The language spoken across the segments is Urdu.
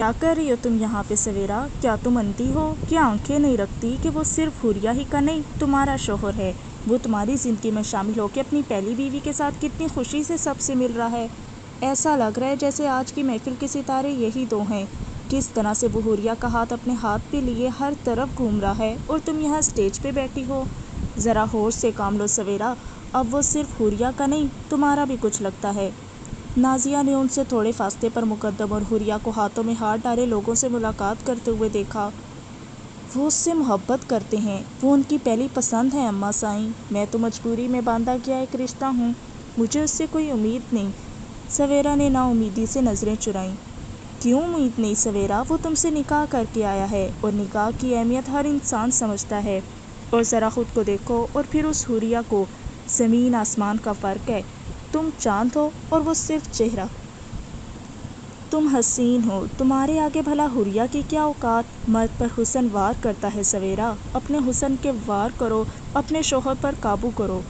کیا کر رہی ہو تم یہاں پہ سویرا؟ کیا تم اندھی ہو؟ کیا آنکھیں نہیں رکھتی کہ وہ صرف حوریہ ہی کا نہیں تمہارا شوہر ہے؟ وہ تمہاری زندگی میں شامل ہو کے اپنی پہلی بیوی کے ساتھ کتنی خوشی سے سب سے مل رہا ہے۔ ایسا لگ رہا ہے جیسے آج کی محفل کے ستارے یہی دو ہیں۔ کس طرح سے وہ حوریہ کا ہاتھ اپنے ہاتھ پہ لیے ہر طرف گھوم رہا ہے اور تم یہاں اسٹیج پہ بیٹھی ہو۔ ذرا ہوش سے کام لو سویرا، اب وہ صرف حوریہ کا نہیں تمہارا بھی کچھ لگتا ہے۔ نازیہ نے ان سے تھوڑے فاصلے پر مقدم اور حوریہ کو ہاتھوں میں ہاتھ ڈالے لوگوں سے ملاقات کرتے ہوئے دیکھا۔ وہ اس سے محبت کرتے ہیں، وہ ان کی پہلی پسند ہے اماں سائیں۔ میں تو مجبوری میں باندھا گیا ایک رشتہ ہوں، مجھے اس سے کوئی امید نہیں۔ سویرا نے نا امیدی سے نظریں چرائیں۔ کیوں امید نہیں سویرا؟ وہ تم سے نکاح کر کے آیا ہے اور نکاح کی اہمیت ہر انسان سمجھتا ہے۔ اور ذرا خود کو دیکھو اور پھر اس حوریہ کو، زمین آسمان کا فرق ہے۔ تم چاند ہو اور وہ صرف چہرہ۔ تم حسین ہو، تمہارے آگے بھلا حوریہ کی کیا اوقات؟ مرد پر حسن وار کرتا ہے سویرا، اپنے حسن کے وار کرو، اپنے شوہر پر قابو کرو۔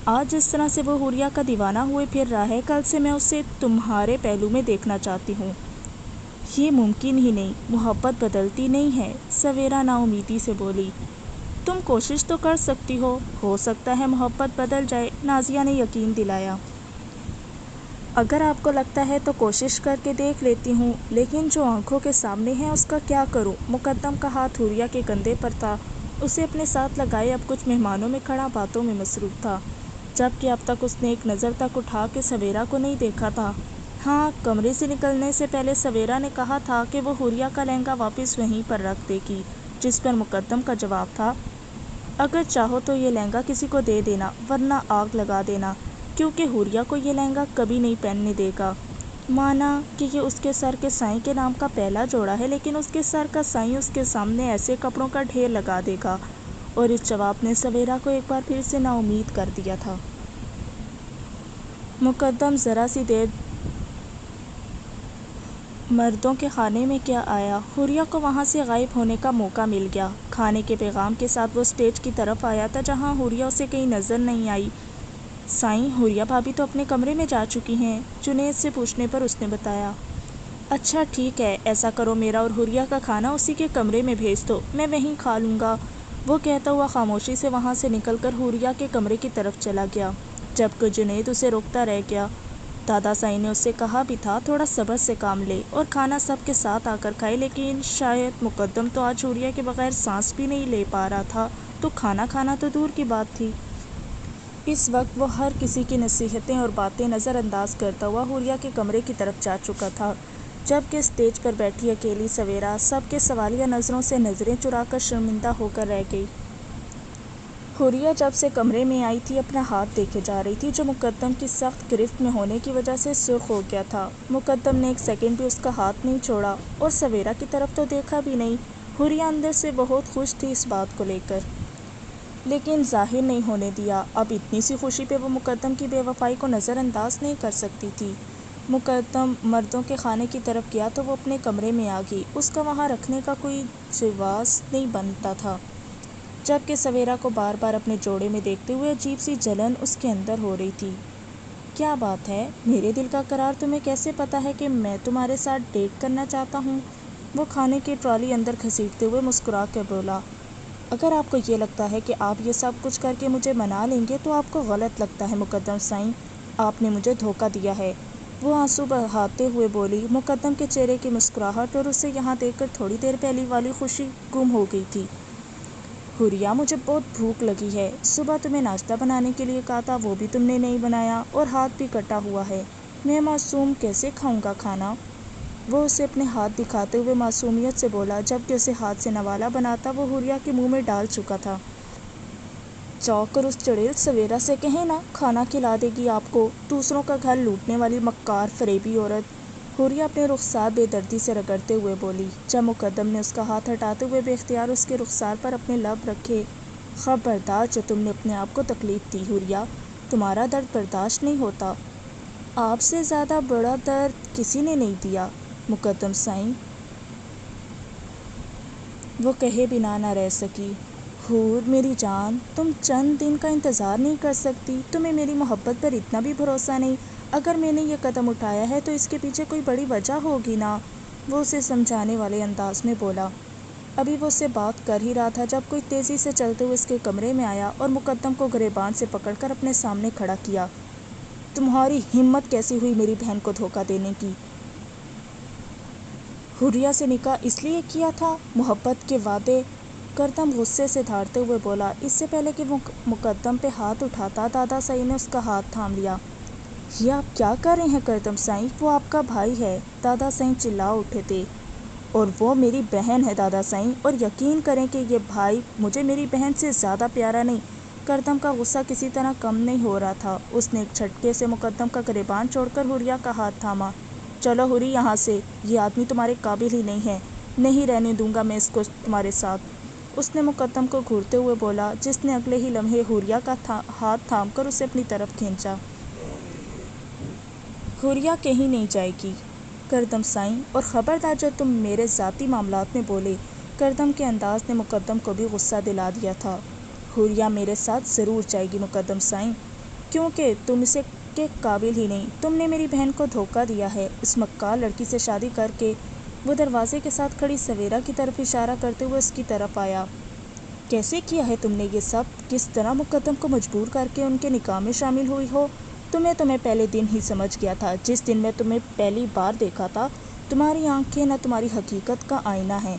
آج جس طرح سے وہ حوریہ کا دیوانہ ہوئے پھر رہا ہے، کل سے میں اسے تمہارے پہلو میں دیکھنا چاہتی ہوں۔ یہ ممکن ہی نہیں، محبت بدلتی نہیں ہے، سویرا نا امیدی سے بولی۔ تم کوشش تو کر سکتی ہو سکتا ہے محبت بدل جائے، نازیہ نے یقین دلایا۔ اگر آپ کو لگتا ہے تو کوشش کر کے دیکھ لیتی ہوں، لیکن جو آنکھوں کے سامنے ہے اس کا کیا کروں؟ مقدم کا ہاتھ حوریہ کے کندھے پر تھا، اسے اپنے ساتھ لگائے اب کچھ مہمانوں میں کھڑا باتوں میں مصروف تھا، جبکہ اب تک اس نے ایک نظر تک اٹھا کے سویرا کو نہیں دیکھا تھا۔ ہاں، کمرے سے نکلنے سے پہلے سویرا نے کہا تھا کہ وہ حوریہ کا لہنگا واپس وہیں پر رکھ دے گی، جس پر مقدم کا جواب تھا، اگر چاہو تو یہ لہنگا کسی کو دے دینا ورنہ آگ لگا دینا، کیونکہ حوریہ کو یہ لہنگا کبھی نہیں پہننے دے گا۔ مانا کہ یہ اس کے سر کے سائیں کے نام کا پہلا جوڑا ہے، لیکن اس کے سر کا سائیں اس کے سامنے ایسے کپڑوں کا ڈھیر لگا دے گا۔ اور اس جواب نے سویرا کو ایک بار پھر سے نا امید کر دیا تھا۔ مقدم ذرا سی دیر مردوں کے خانے میں کیا آیا، حوریہ کو وہاں سے غائب ہونے کا موقع مل گیا۔ کھانے کے پیغام کے ساتھ وہ اسٹیج کی طرف آیا تھا جہاں حوریہ اسے کہیں نظر نہیں آئی۔ سائیں، حوریہ بھابھی تو اپنے کمرے میں جا چکی ہیں، جنید سے پوچھنے پر اس نے بتایا۔ اچھا ٹھیک ہے، ایسا کرو میرا اور حوریہ کا کھانا اسی کے کمرے میں بھیج دو، میں وہیں کھا لوں گا۔ وہ کہتا ہوا خاموشی سے وہاں سے نکل کر حوریہ کے کمرے کی طرف چلا گیا، جبکہ جنید اسے روکتا رہ گیا۔ دادا سائیں نے اس سے کہا بھی تھا تھوڑا صبر سے کام لے اور کھانا سب کے ساتھ آ کر کھائے، لیکن شاید مقدم تو آج حوریہ کے بغیر سانس بھی نہیں لے پا رہا تھا، تو کھانا کھانا تو دور کی بات تھی۔ اس وقت وہ ہر کسی کی نصیحتیں اور باتیں نظر انداز کرتا ہوا حوریہ کے کمرے کی طرف جا چکا تھا، جبکہ اسٹیج پر بیٹھی اکیلی سویرا سب کے سوالیہ نظروں سے نظریں چرا کر شرمندہ ہو کر رہ گئی۔ حوریہ جب سے کمرے میں آئی تھی اپنا ہاتھ دیکھے جا رہی تھی، جو مقدم کی سخت گرفت میں ہونے کی وجہ سے سرخ ہو گیا تھا۔ مقدم نے ایک سیکنڈ بھی اس کا ہاتھ نہیں چھوڑا اور سویرا کی طرف تو دیکھا بھی نہیں۔ حوریہ اندر سے بہت خوش تھی اس بات کو لے کر، لیکن ظاہر نہیں ہونے دیا۔ اب اتنی سی خوشی پہ وہ مقدم کی بے وفائی کو نظر انداز نہیں کر سکتی تھی۔ مقدم مردوں کے خانے کی طرف گیا تو وہ اپنے کمرے میں آ گئی، اس کا وہاں رکھنے کا کوئی جواز نہیں بنتا تھا، جبکہ سویرا کو بار بار اپنے جوڑے میں دیکھتے ہوئے عجیب سی جلن اس کے اندر ہو رہی تھی۔ کیا بات ہے؟ میرے دل کا قرار تمہیں کیسے پتا ہے کہ میں تمہارے ساتھ ڈیٹ کرنا چاہتا ہوں؟ وہ کھانے کی ٹرالی اندر گھسیٹتے ہوئے مسکرا کر بولا۔ اگر آپ کو یہ لگتا ہے کہ آپ یہ سب کچھ کر کے مجھے منا لیں گے تو آپ کو غلط لگتا ہے مقدم سائیں، آپ نے مجھے دھوکہ دیا ہے، وہ آنسو بہاتے ہوئے بولی۔ مقدم کے چہرے کی مسکراہٹ اور اسے یہاں دیکھ کر تھوڑی دیر پہلی والی خوشی گم ہو گئی تھی۔ حوریہ، مجھے بہت بھوک لگی ہے، صبح تمہیں ناشتہ بنانے کے لیے کہا تھا وہ بھی تم نے نہیں بنایا اور ہاتھ بھی کٹا ہوا ہے، میں معصوم کیسے کھاؤں گا کھانا؟ وہ اسے اپنے ہاتھ دکھاتے ہوئے معصومیت سے بولا، جبکہ اسے ہاتھ سے نوالا بناتا وہ حوریہ کے منہ میں ڈال چکا تھا۔ جاؤ کر اس چڑیل سویرا سے کہیں نا، کھانا کھلا دے گی آپ کو، دوسروں کا گھر لوٹنے والی مکار فریبی عورت، حوریہ اپنے رخسار بے دردی سے رگڑتے ہوئے بولی، جب مقدم نے اس کا ہاتھ ہٹاتے ہوئے بے اختیار اس کے رخسار پر اپنے لب رکھے۔ خبردار جو تم نے اپنے آپ کو تکلیف دی حوریہ، تمہارا درد برداشت نہیں ہوتا، آپ سے زیادہ بڑا درد کسی نے نہیں دیا مقدم سائیں، وہ کہے بنا نہ رہ سکی۔ حور میری جان، تم چند دن کا انتظار نہیں کر سکتی؟ تمہیں میری محبت پر اتنا بھی بھروسہ نہیں؟ اگر میں نے یہ قدم اٹھایا ہے تو اس کے پیچھے کوئی بڑی وجہ ہوگی نا؟ وہ اسے سمجھانے والے انداز میں بولا۔ ابھی وہ اسے بات کر ہی رہا تھا جب کوئی تیزی سے چلتے ہوئے اس کے کمرے میں آیا اور مقدم کو گریبان سے پکڑ کر اپنے سامنے کھڑا کیا۔ تمہاری ہمت کیسی ہوئی میری بہن کو دھوکہ دینے کی؟ حریہ سے نکاح اس لیے کیا تھا؟ محبت کے وعدے؟ کردم غصے سے دھاڑتے ہوئے بولا۔ اس سے پہلے کہ وہ مقدم پہ ہاتھ اٹھاتا، دادا سائی نے اس کا ہاتھ تھام لیا۔ یہ آپ کیا کر رہے ہیں کردم سائی؟ وہ آپ کا بھائی ہے، دادا سائی چلا اٹھے تھے۔ اور وہ میری بہن ہے دادا سائی، اور یقین کریں کہ یہ بھائی مجھے میری بہن سے زیادہ پیارا نہیں۔ کردم کا غصہ کسی طرح کم نہیں ہو رہا تھا۔ اس نے ایک جھٹکے سے مقدم کا گریبان چھوڑ کر حریہ کا ہاتھ تھاما۔ چلو حری یہاں سے، یہ آدمی تمہارے قابل ہی نہیں ہے، نہیں رہنے دوں گا میں اس کو تمہارے ساتھ، اس نے مقدم کو گھورتے ہوئے بولا، جس نے اگلے ہی لمحے حریہ کا ہاتھ تھام کر اسے اپنی طرف کھینچا۔ حریہ کہیں نہیں جائے گی کردم سائی، اور خبردار جو تم میرے ذاتی معاملات میں بولے۔ کردم کے انداز نے مقدم کو بھی غصہ دلا دیا تھا۔ حریہ میرے ساتھ ضرور جائے گی مقدم سائی، کیونکہ تم اسے کے قابل ہی نہیں۔ تم نے میری بہن کو دھوکہ دیا ہے، اس مکار لڑکی سے شادی کر کے۔ وہ دروازے کے ساتھ کھڑی سویرا کی طرف اشارہ کرتے ہوئے اس کی طرف آیا۔ کیسے کیا ہے تم نے یہ سب؟ کس طرح مقدم کو مجبور کر کے ان کے نکاح میں شامل ہوئی ہو؟ تمہیں پہلے دن ہی سمجھ گیا تھا، جس دن میں تمہیں پہلی بار دیکھا تھا۔ تمہاری آنکھیں نہ تمہاری حقیقت کا آئینہ ہیں۔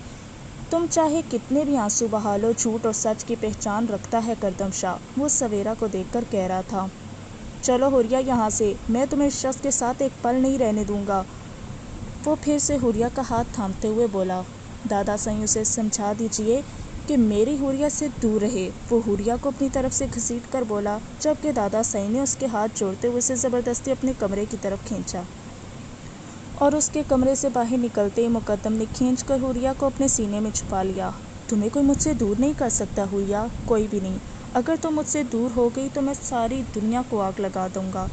تم چاہے کتنے بھی آنسو بہا لو، جھوٹ اور سچ کی پہچان رکھتا ہے کردم شاہ، وہ سویرا کو دیکھ کر کہہ رہا تھا۔ چلو حریہ یہاں سے، میں تمہیں اس شخص کے ساتھ ایک پل نہیں رہنے دوں گا، وہ پھر سے حریہ کا ہاتھ تھامتے ہوئے بولا۔ دادا سائی اسے سمجھا دیجیے کہ میری حریہ سے دور رہے، وہ حریہ کو اپنی طرف سے گھسیٹ کر بولا، جبکہ دادا سائی نے اس کے ہاتھ جوڑتے ہوئے اسے زبردستی اپنے کمرے کی طرف کھینچا۔ اور اس کے کمرے سے باہر نکلتے ہی مقدم نے کھینچ کر حریہ کو اپنے سینے میں چھپا لیا۔ تمہیں کوئی مجھ سے دور نہیں کر سکتا حریہ، کوئی بھی نہیں۔ اگر تم مجھ سے دور ہو گئی تو میں ساری دنیا کو آگ لگا دوں گا،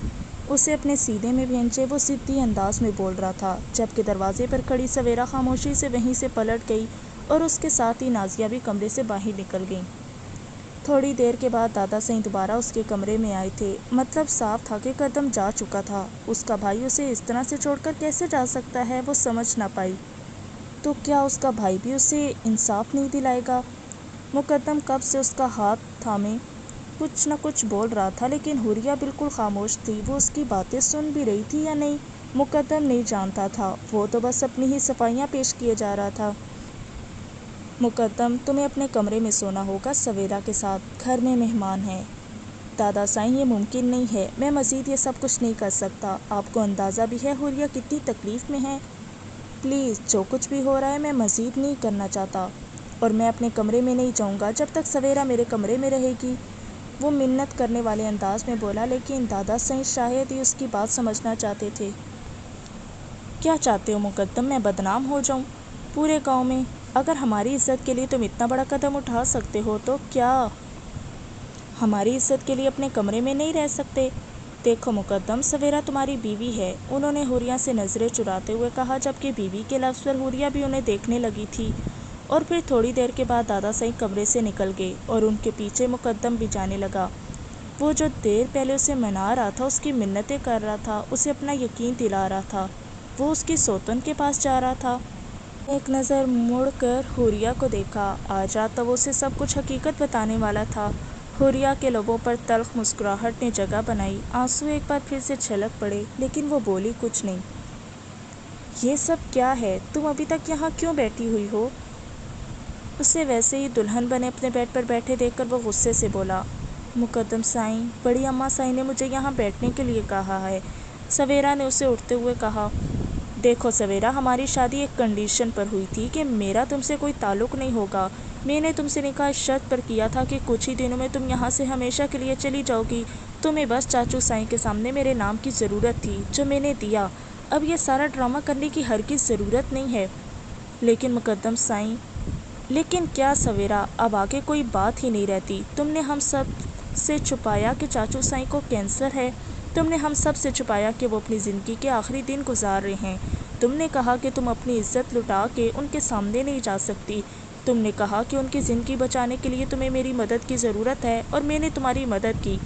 اسے اپنے سینے میں بھینچے وہ ضدی انداز میں بول رہا تھا، جبکہ دروازے پر کھڑی سویرا خاموشی سے وہیں سے پلٹ گئی اور اس کے ساتھ ہی نازیہ بھی کمرے سے باہر نکل گئی۔ تھوڑی دیر کے بعد دادا سائی دوبارہ اس کے کمرے میں آئے تھے۔ مطلب صاف تھا کہ کردم جا چکا تھا، اس کا بھائی اسے اس طرح سے چھوڑ کر کیسے جا سکتا ہے، وہ سمجھ نہ پائی۔ تو کیا اس کا بھائی بھی اسے انصاف نہیں دلائے گا؟ مقدم کب سے اس کا ہاتھ تھامے کچھ نہ کچھ بول رہا تھا، لیکن حریہ بالکل خاموش تھی۔ وہ اس کی باتیں سن بھی رہی تھی یا نہیں، مقدم نہیں جانتا تھا، وہ تو بس اپنی ہی صفائیاں پیش کیے جا رہا تھا۔ مقدم تمہیں اپنے کمرے میں سونا ہوگا سویرا کے ساتھ، گھر میں مہمان ہیں۔ دادا سائی یہ ممکن نہیں ہے، میں مزید یہ سب کچھ نہیں کر سکتا۔ آپ کو اندازہ بھی ہے حریہ کتنی تکلیف میں ہے؟ پلیز جو کچھ بھی ہو رہا ہے میں مزید نہیں کرنا چاہتا، اور میں اپنے کمرے میں نہیں جاؤں گا جب تک سویرا میرے کمرے میں رہے گی، وہ منت کرنے والے انداز میں بولا، لیکن دادا سائی شاید ہی اس کی بات سمجھنا چاہتے تھے۔ کیا چاہتے ہو مقدم، میں بدنام ہو جاؤں پورے گاؤں میں؟ اگر ہماری عزت کے لیے تم اتنا بڑا قدم اٹھا سکتے ہو تو کیا ہماری عزت کے لیے اپنے کمرے میں نہیں رہ سکتے؟ دیکھو مقدم، سویرا تمہاری بیوی ہے، انہوں نے حریہ سے نظریں چراتے ہوئے کہا، جبکہ بیوی کے لفظ پر حریہ بھی انہیں دیکھنے لگی تھی۔ اور پھر تھوڑی دیر کے بعد دادا سائی کمرے سے نکل گئے اور ان کے پیچھے مقدم بھی جانے لگا۔ وہ جو دیر پہلے اسے منا رہا تھا، اس کی منتیں کر رہا تھا، اسے اپنا یقین دلا رہا تھا، وہ اس کی سوتن کے پاس جا رہا تھا۔ ایک نظر مڑ کر حریہ کو دیکھا، آج رات تو وہ اسے سب کچھ حقیقت بتانے والا تھا۔ حریہ کے لبوں پر تلخ مسکراہٹ نے جگہ بنائی، آنسو ایک بار پھر سے چھلک پڑے، لیکن وہ بولی کچھ نہیں۔ یہ سب کیا ہے؟ تم ابھی تک یہاں کیوں بیٹھی ہوئی ہو؟ اسے ویسے ہی دلہن بنے اپنے بیڈ پر بیٹھے دیکھ کر وہ غصے سے بولا۔ مقدم سائی، بڑی اماں سائی نے مجھے یہاں بیٹھنے کے لیے کہا ہے، سویرا نے اسے اٹھتے ہوئے کہا۔ دیکھو سویرا، ہماری شادی ایک کنڈیشن پر ہوئی تھی کہ میرا تم سے کوئی تعلق نہیں ہوگا۔ میں نے تم سے نکاح اس شرط پر کیا تھا کہ کچھ ہی دنوں میں تم یہاں سے ہمیشہ کے لیے چلی جاؤ گی۔ تمہیں بس چاچو سائی کے سامنے میرے نام کی ضرورت تھی، جو میں نے دیا۔ اب یہ سارا ڈرامہ کرنے کی ہرگز ضرورت نہیں ہے۔ لیکن مقدم سائی، لیکن کیا سویرا؟ اب آگے کوئی بات ہی نہیں رہتی۔ تم نے ہم سب سے چھپایا کہ چاچو سائی کو کینسر ہے، تم نے ہم سب سے چھپایا کہ وہ اپنی زندگی کے آخری دن گزار رہے ہیں، تم نے کہا کہ تم اپنی عزت لٹا کے ان کے سامنے نہیں جا سکتی، تم نے کہا کہ ان کی زندگی بچانے کے لیے تمہیں میری مدد کی ضرورت ہے، اور میں نے تمہاری مدد کی،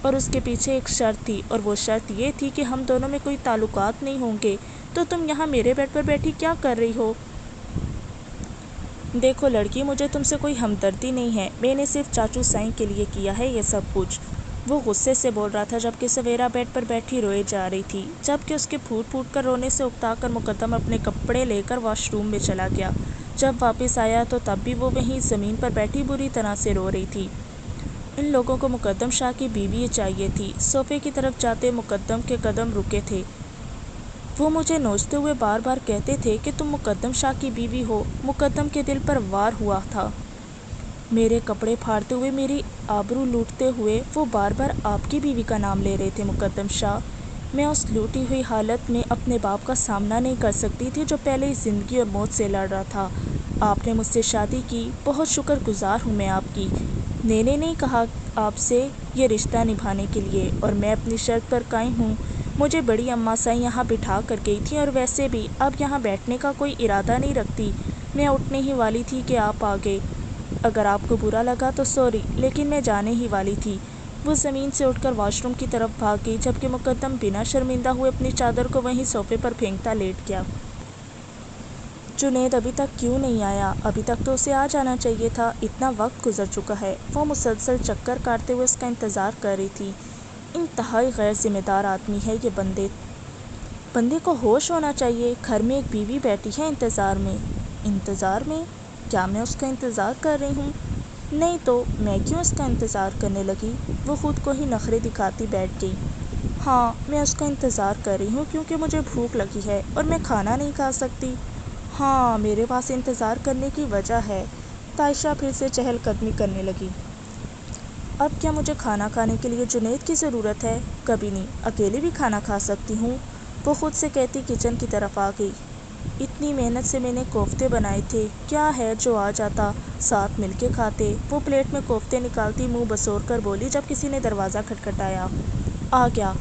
اور اس کے پیچھے ایک شرط تھی، اور وہ شرط یہ تھی کہ ہم دونوں میں کوئی تعلقات نہیں ہوں گے۔ تو تم یہاں میرے بیڈ پر بیٹھی کیا کر رہی ہو؟ دیکھو لڑکی، مجھے تم سے کوئی ہمدردی نہیں ہے، میں نے صرف چاچو سائیں کے لیے کیا ہے یہ سب کچھ۔ وہ غصے سے بول رہا تھا جبکہ سویرا بیڈ پر بیٹھی روئے جا رہی تھی، جبکہ اس کے پھوٹ پھوٹ کر رونے سے اکتا کر مقدم اپنے کپڑے لے کر واش روم میں چلا گیا۔ جب واپس آیا تو تب بھی وہ وہیں زمین پر بیٹھی بری طرح سے رو رہی تھی۔ ان لوگوں کو مقدم شاہ کی بیوی چاہیے تھی۔ صوفے کی طرف جاتے مقدم کے قدم رکے تھے۔ وہ مجھے نوچتے ہوئے بار بار کہتے تھے کہ تم مقدم شاہ کی بیوی ہو۔ مقدم کے دل پر وار ہوا تھا۔ میرے کپڑے پھاڑتے ہوئے، میری آبرو لوٹتے ہوئے وہ بار بار آپ کی بیوی کا نام لے رہے تھے مقدم شاہ۔ میں اس لوٹی ہوئی حالت میں اپنے باپ کا سامنا نہیں کر سکتی تھی جو پہلے ہی زندگی اور موت سے لڑ رہا تھا۔ آپ نے مجھ سے شادی کی، بہت شکر گزار ہوں میں آپ کی۔ میں نے نہیں کہا آپ سے یہ رشتہ نبھانے کے لیے، اور میں اپنی شرط پر قائم ہوں۔ مجھے بڑی اماں سائیں یہاں بٹھا کر گئی تھی، اور ویسے بھی اب یہاں بیٹھنے کا کوئی ارادہ نہیں رکھتی۔ میں اٹھنے ہی والی تھی کہ آپ آ گئے۔ اگر آپ کو برا لگا تو سوری، لیکن میں جانے ہی والی تھی۔ وہ زمین سے اٹھ کر واش روم کی طرف بھاگ گئی، جبکہ مقدم بنا شرمندہ ہوئے اپنی چادر کو وہیں صوفے پر پھینکتا لیٹ گیا۔ جنید ابھی تک کیوں نہیں آیا؟ ابھی تک تو اسے آ جانا چاہیے تھا، اتنا وقت گزر چکا ہے۔ وہ مسلسل چکر کاٹتے ہوئے اس کا انتظار کر رہی تھی۔ انتہائی غیر ذمہ دار آدمی ہے یہ بندے کو ہوش ہونا چاہیے۔ گھر میں ایک بیوی بیٹھی ہے انتظار میں۔ انتظار میں؟ کیا میں اس کا انتظار کر رہی ہوں؟ نہیں تو میں کیوں اس کا انتظار کرنے لگی؟ وہ خود کو ہی نخرے دکھاتی بیٹھ گئی۔ ہاں، میں اس کا انتظار کر رہی ہوں کیونکہ مجھے بھوک لگی ہے اور میں کھانا نہیں کھا سکتی۔ ہاں، میرے پاس انتظار کرنے کی وجہ ہے۔ تائشہ پھر سے چہل قدمی کرنے لگی۔ اب کیا مجھے کھانا کھانے کے لیے جنید کی ضرورت ہے؟ کبھی نہیں، اکیلے بھی کھانا کھا سکتی ہوں۔ وہ خود سے کہتی کچن کی طرف آ گئی۔ اتنی محنت سے میں نے کوفتے بنائے تھے، کیا ہے جو آ جاتا، ساتھ مل کے کھاتے۔ وہ پلیٹ میں کوفتے نکالتی منہ بسور کر بولی جب کسی نے دروازہ کھٹکھٹایا۔ آ گیا۔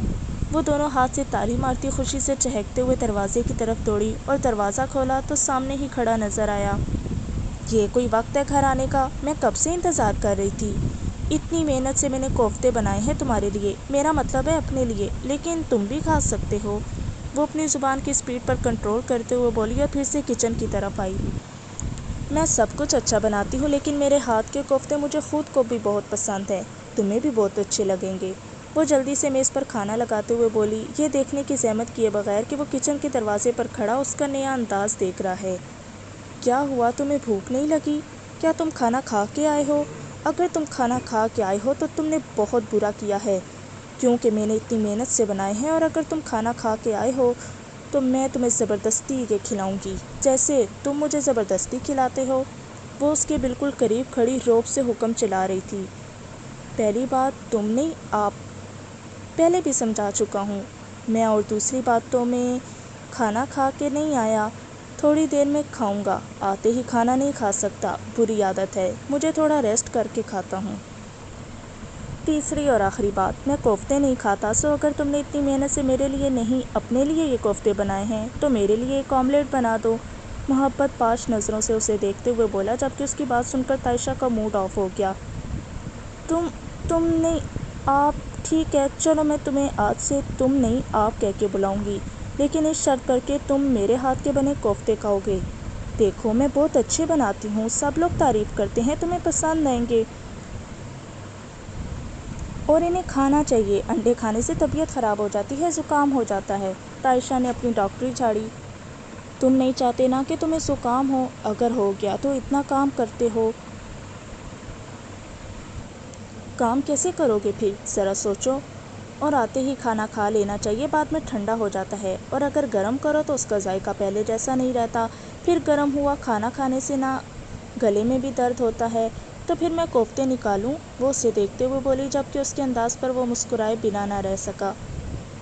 وہ دونوں ہاتھ سے تالی مارتی خوشی سے چہکتے ہوئے دروازے کی طرف دوڑی اور دروازہ کھولا تو سامنے ہی کھڑا نظر آیا۔ یہ کوئی وقت ہے گھر آنے کا؟ میں کب سے انتظار کر رہی تھی۔ اتنی محنت سے میں نے کوفتے بنائے ہیں تمہارے لیے، میرا مطلب ہے اپنے لیے، لیکن تم بھی کھا سکتے ہو۔ وہ اپنی زبان کی سپیڈ پر کنٹرول کرتے ہوئے بولی اور پھر سے کچن کی طرف آئی۔ میں سب کچھ اچھا بناتی ہوں، لیکن میرے ہاتھ کے کوفتے مجھے خود کو بھی بہت پسند ہے، تمہیں بھی بہت اچھے لگیں گے۔ وہ جلدی سے میز پر کھانا لگاتے ہوئے بولی، یہ دیکھنے کی زحمت کیے بغیر کہ وہ کچن کے دروازے پر کھڑا اس کا نیا انداز دیکھ رہا ہے۔ کیا ہوا، تمہیں بھوک نہیں لگی؟ کیا تم کھانا کھا کے آئے ہو؟ اگر تم کھانا کھا کے آئے ہو تو تم نے بہت برا کیا ہے، کیونکہ میں نے اتنی محنت سے بنائے ہیں، اور اگر تم کھانا کھا کے آئے ہو تو میں تمہیں زبردستی یہ کھلاؤں گی، جیسے تم مجھے زبردستی کھلاتے ہو۔ وہ اس کے بالکل قریب کھڑی رعب سے حکم چلا رہی تھی۔ پہلی بات تم نہیں، آپ پہلے بھی سمجھا چکا ہوں میں، اور دوسری بات تو میں کھانا کھا کے نہیں آیا، تھوڑی دیر میں کھاؤں گا، آتے ہی کھانا نہیں کھا سکتا، بری عادت ہے، مجھے تھوڑا ریسٹ کر کے کھاتا ہوں۔ تیسری اور آخری بات، میں کوفتے نہیں کھاتا، سو اگر تم نے اتنی محنت سے میرے لیے نہیں اپنے لیے یہ کوفتے بنائے ہیں تو میرے لیے ایک آملیٹ بنا دو۔ محبت پاش نظروں سے اسے دیکھتے ہوئے بولا، جبکہ اس کی بات سن کر تائشہ کا موڈ آف ہو گیا۔ تم نہیں، آپ، ٹھیک ہے، چلو میں تمہیں آج سے تم نہیں آپ کہہ کے بلاؤں گی، لیکن اس شرط پر کہ تم میرے ہاتھ کے بنے کوفتے کھاؤ گے۔ دیکھو میں بہت اچھے بناتی ہوں، سب لوگ تعریف کرتے ہیں، تمہیں پسند آئیں گے، اور انہیں کھانا چاہیے، انڈے کھانے سے طبیعت خراب ہو جاتی ہے، زکام ہو جاتا ہے۔ تائشہ نے اپنی ڈاکٹری جھاڑی۔ تم نہیں چاہتے نا کہ تمہیں زکام ہو، اگر ہو گیا تو اتنا کام کرتے ہو، کام کیسے کرو گے پھر، ذرا سوچو، اور آتے ہی کھانا کھا لینا چاہیے، بعد میں ٹھنڈا ہو جاتا ہے، اور اگر گرم کرو تو اس کا ذائقہ پہلے جیسا نہیں رہتا، پھر گرم ہوا کھانا کھانے سے نہ گلے میں بھی درد ہوتا ہے۔ تو پھر میں کوفتے نکالوں؟ وہ اسے دیکھتے ہوئے بولی، جبکہ اس کے انداز پر وہ مسکرائے بنا نہ رہ سکا۔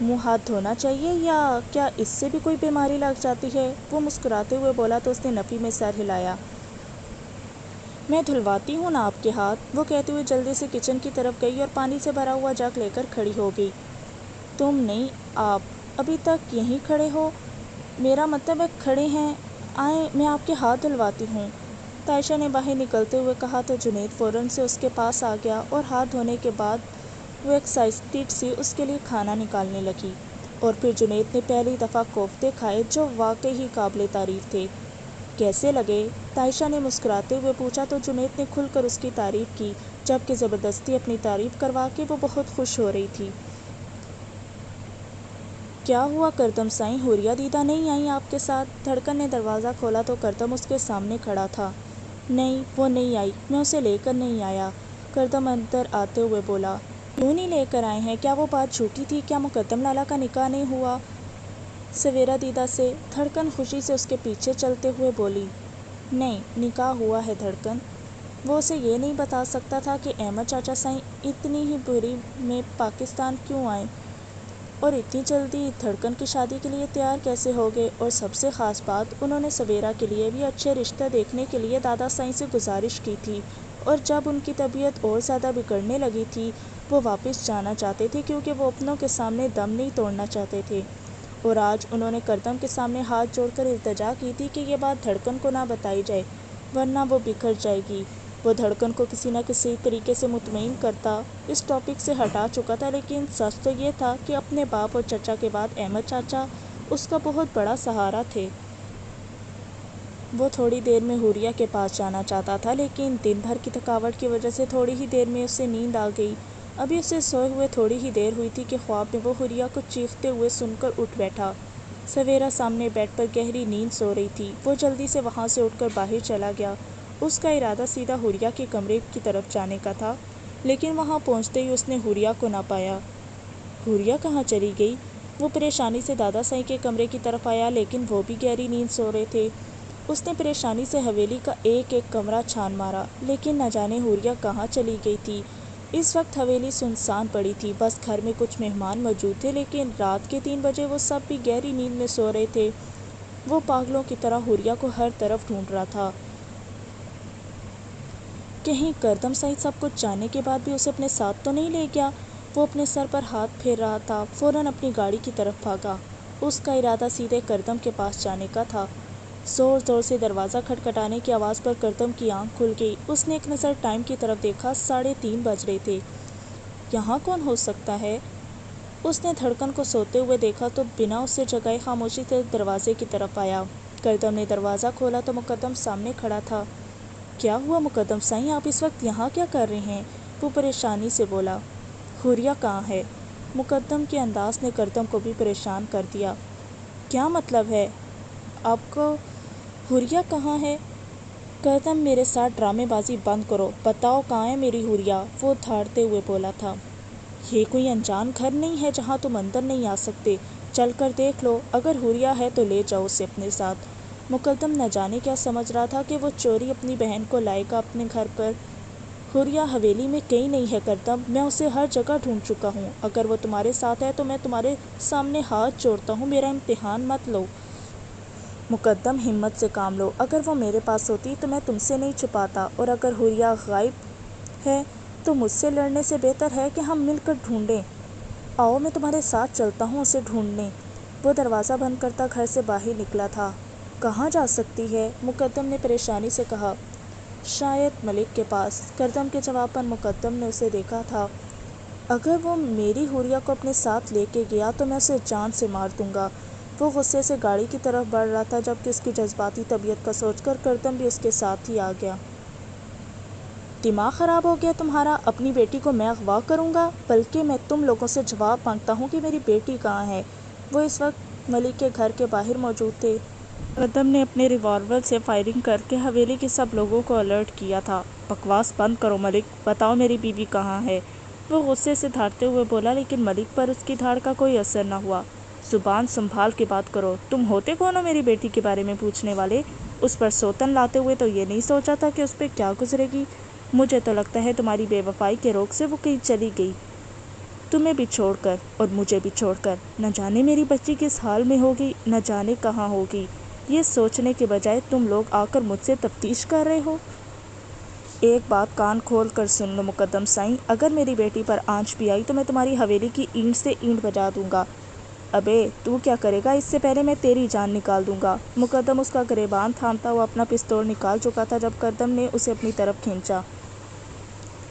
منہ ہاتھ دھونا چاہیے، یا کیا اس سے بھی کوئی بیماری لگ جاتی ہے؟ وہ مسکراتے ہوئے بولا تو اس نے نفی میں سر ہلایا۔ میں دھلواتی ہوں نا آپ کے ہاتھ، وہ کہتے ہوئے جلدی سے کچن کی طرف گئی اور پانی سے بھرا ہوا جگ لے کر کھڑی ہو گئی۔ تم نہیں، آپ ابھی تک یہیں کھڑے ہو؟ میرا مطلب ہے کھڑے ہیں، آئیں میں آپ کے ہاتھ دھلواتی ہوں۔ تائشہ نے باہر نکلتے ہوئے کہا تو جنید فوراً سے اس کے پاس آ گیا اور ہاتھ دھونے کے بعد وہ ایکسائٹیڈ سی اس کے لیے کھانا نکالنے لگی۔ اور پھر جنید نے پہلی دفعہ کوفتے کھائے جو واقعی ہی قابل تعریف تھے۔ کیسے لگے؟ تائشہ نے مسکراتے ہوئے پوچھا تو جنید نے کھل کر اس کی تعریف کی، جبکہ زبردستی اپنی تعریف کروا کے وہ بہت خوش ہو رہی تھی۔ کیا ہوا کردم سائیں، حوریہ دیدہ نہیں آئیں آپ کے ساتھ؟ دھڑکن نے دروازہ کھولا تو کردم اس کے سامنے کھڑا تھا۔ نہیں، وہ نہیں آئی، میں اسے لے کر نہیں آیا، کردم اندر آتے ہوئے بولا۔ کیوں نہیں لے کر آئے ہیں؟ کیا وہ بات جھوٹی تھی؟ کیا مقدم لالا کا نکاح نہیں ہوا سویرا دیدہ سے؟ دھڑکن خوشی سے اس کے پیچھے چلتے ہوئے بولی۔ نہیں، نکاح ہوا ہے دھڑکن۔ وہ اسے یہ نہیں بتا سکتا تھا کہ احمد چاچا سائیں اتنی ہی بری میں پاکستان کیوں آئے اور اتنی جلدی دھڑکن کی شادی کے لیے تیار کیسے ہو گئے، اور سب سے خاص بات، انہوں نے سویرا کے لیے بھی اچھے رشتے دیکھنے کے لیے دادا سائیں سے گزارش کی تھی، اور جب ان کی طبیعت اور زیادہ بگڑنے لگی تھی وہ واپس جانا چاہتے تھے کیونکہ وہ اپنوں کے سامنے دم نہیں توڑنا چاہتے تھے، اور آج انہوں نے کردم کے سامنے ہاتھ جوڑ کر التجا کی تھی کہ یہ بات دھڑکن کو نہ بتائی جائے ورنہ وہ بکھر جائے گی۔ وہ دھڑکن کو کسی نہ کسی طریقے سے مطمئن کرتا، اس ٹاپک سے ہٹا چکا تھا، لیکن سچ تو یہ تھا کہ اپنے باپ اور چچا کے بعد احمد چاچا اس کا بہت بڑا سہارا تھے۔ وہ تھوڑی دیر میں حوریہ کے پاس جانا چاہتا تھا لیکن دن بھر کی تھکاوٹ کی وجہ سے تھوڑی ہی دیر میں اسے نیند آ گئی۔ ابھی اسے سوئے ہوئے تھوڑی ہی دیر ہوئی تھی کہ خواب میں وہ حوریہ کو چیختے ہوئے سن کر اٹھ بیٹھا۔ سویرا سامنے بیڈ پر گہری نیند سو رہی تھی۔ وہ جلدی سے وہاں سے اٹھ کر باہر چلا گیا۔ اس کا ارادہ سیدھا حوریہ کے کمرے کی طرف جانے کا تھا، لیکن وہاں پہنچتے ہی اس نے حوریہ کو نہ پایا۔ حوریہ کہاں چلی گئی؟ وہ پریشانی سے دادا سائیں کے کمرے کی طرف آیا لیکن وہ بھی گہری نیند سو رہے تھے۔ اس نے پریشانی سے حویلی کا ایک ایک کمرہ چھان مارا لیکن نہ جانے حوریہ کہاں چلی گئی تھی۔ اس وقت حویلی سنسان پڑی تھی، بس گھر میں کچھ مہمان موجود تھے لیکن رات کے 3 بجے وہ سب بھی گہری نیند میں سو رہے تھے۔ وہ پاگلوں کی طرح حوریہ کو ہر طرف ڈھونڈ رہا تھا۔ کہیں کردم سائیں سب کچھ جاننے کے بعد بھی اسے اپنے ساتھ تو نہیں لے گیا؟ وہ اپنے سر پر ہاتھ پھیر رہا تھا، فوراً اپنی گاڑی کی طرف بھاگا۔ اس کا ارادہ سیدھے کردم کے پاس جانے کا تھا۔ زور زور سے دروازہ کھٹکھٹانے کی آواز پر کردم کی آنکھ کھل گئی۔ اس نے ایک نظر ٹائم کی طرف دیکھا، 3:30 بج رہے تھے۔ یہاں کون ہو سکتا ہے؟ اس نے دھڑکن کو سوتے ہوئے دیکھا تو بنا اسے جگائے خاموشی سے دروازے کی طرف آیا۔ کردم نے دروازہ کھولا تو مقدم سامنے کھڑا تھا۔ کیا ہوا مقدم سائیں، آپ اس وقت یہاں کیا کر رہے ہیں؟ وہ پریشانی سے بولا۔ حوریہ کہاں ہے؟ مقدم کے انداز نے کردم کو بھی پریشان کر دیا۔ کیا مطلب ہے آپ کو؟ حوریہ کہاں ہے؟ کردم، میرے ساتھ ڈرامے بازی بند کرو، بتاؤ کہاں ہے میری حوریہ؟ وہ دھاڑتے ہوئے بولا تھا۔ یہ کوئی انجان گھر نہیں ہے جہاں تم اندر نہیں آ سکتے، چل کر دیکھ لو، اگر حوریہ ہے تو لے جاؤ اسے اپنے ساتھ۔ مقدم نہ جانے کیا سمجھ رہا تھا کہ وہ چوری اپنی بہن کو لائے گا اپنے گھر پر۔ حوریہ حویلی میں کہیں نہیں ہے کردم، میں اسے ہر جگہ ڈھونڈ چکا ہوں، اگر وہ تمہارے ساتھ ہے تو میں تمہارے سامنے ہاتھ جوڑتا ہوں، میرا امتحان مت لو۔ مقدم، ہمت سے کام لو، اگر وہ میرے پاس ہوتی تو میں تم سے نہیں چھپاتا، اور اگر حوریہ غائب ہے تو مجھ سے لڑنے سے بہتر ہے کہ ہم مل کر ڈھونڈیں۔ آؤ میں تمہارے ساتھ چلتا ہوں اسے ڈھونڈنے۔ وہ دروازہ بند کرتا گھر سے باہر نکلا تھا۔ کہاں جا سکتی ہے؟ مقدم نے پریشانی سے کہا۔ شاید ملک کے پاس۔ کردم کے جواب پر مقدم نے اسے دیکھا تھا۔ اگر وہ میری حوریہ کو اپنے ساتھ لے کے گیا تو میں اسے جان سے مار دوں گا۔ وہ غصے سے گاڑی کی طرف بڑھ رہا تھا جبکہ اس کی جذباتی طبیعت کا سوچ کر کردم بھی اس کے ساتھ ہی آ گیا۔ دماغ خراب ہو گیا تمہارا؟ اپنی بیٹی کو میں اغوا کروں گا؟ بلکہ میں تم لوگوں سے جواب مانگتا ہوں کہ میری بیٹی کہاں ہے؟ وہ اس وقت ملک کے گھر کے باہر موجود تھے۔ کردم نے اپنے ریوالور سے فائرنگ کر کے حویلی کے سب لوگوں کو الرٹ کیا تھا۔ بکواس بند کرو ملک، بتاؤ میری بیوی کہاں ہے؟ وہ غصے سے دھاڑتے ہوئے بولا لیکن ملک پر اس کی دھاڑ کا کوئی اثر نہ ہوا۔ زبان سنبھال کے بات کرو، تم ہوتے کون ہو میری بیٹی کے بارے میں پوچھنے والے؟ اس پر سوتن لاتے ہوئے تو یہ نہیں سوچا تھا کہ اس پہ کیا گزرے گی؟ مجھے تو لگتا ہے تمہاری بے وفائی کے روگ سے وہ کہیں چلی گئی، تمہیں بھی چھوڑ کر اور مجھے بھی چھوڑ کر۔ نہ جانے میری بچی کس حال میں ہوگی، نہ جانے کہاں ہوگی، یہ سوچنے کے بجائے تم لوگ آ کر مجھ سے تفتیش کر رہے ہو۔ ایک بات کان کھول کر سن لو مقدم سائیں، اگر میری بیٹی پر آنچ بھی آئی تو میں تمہاری حویلی کی اینٹ سے اینٹ بجا دوں گا۔ ابے تو کیا کرے گا؟ اس سے پہلے میں تیری جان نکال دوں گا۔ مقدم اس کا گریبان تھامتا ہوا اپنا پستول نکال چکا تھا جب کردم نے اسے اپنی طرف کھینچا۔